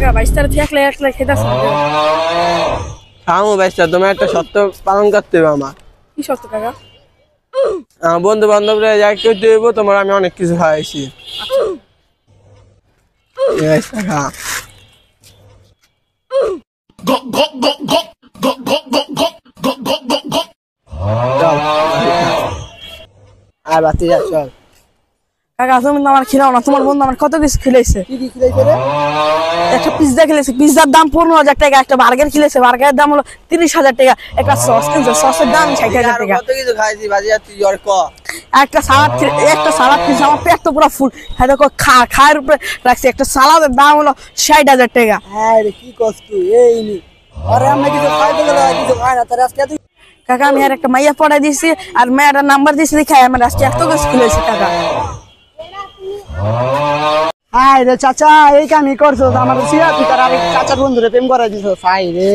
কাকা বাইস্তার থেকে একলা একলা খেতেছ খামো বাইস্তা, তোমার একটা শর্ত পালন করতে হবে আমার। কি শর্ত কাকা? বন্ধু বান্ধবরা যাই কেউ দেবো, তোমার আমি অনেক কিছু খাওয়াইছি। আর বাতি যা চল। কাকা তুমি আমার খিলাও না, তোমার বন্ধু আমার কত কিছু খিলাইছে। কি কি খিলাইছে রে? একটা পিজ্জা খেলেছে, পিজ্জার দাম 15,000 টাকা। একটা বার্গার খেলেছে, বার্গারের দাম হলো 30,000 টাকা। একটা সস কিনছে, সসের দাম 60,000 টাকা। কত কিছু খাইছি বাজি, আর তুই আর ক। একটা সালাদ খেয়েছে, আমার পেট তো পুরো ফুল। হ্যাঁ দেখো খায়ের উপরে রাখছি। একটা সালাদের দাম হলো 60,000 টাকা। হ্যাঁ রে, কি কষ্ট এই নি। আরে আমরা কিছু খাইতে গেলে কিছু খাই না, তার আজকে তুই। কাকা আমি আর একটা মাইয়া পড়াই দিয়েছি, আর মেয়েটার নাম্বার দিয়েছি, দেখাই আমার আজকে এত কিছু খুলেছি কাকা। হাই রে চাচা, এই কামই করছো আমার সিয়া, তুই তার আরেক চাচার বন্ধুরে প্রেম করাই দিছো। হাই রে।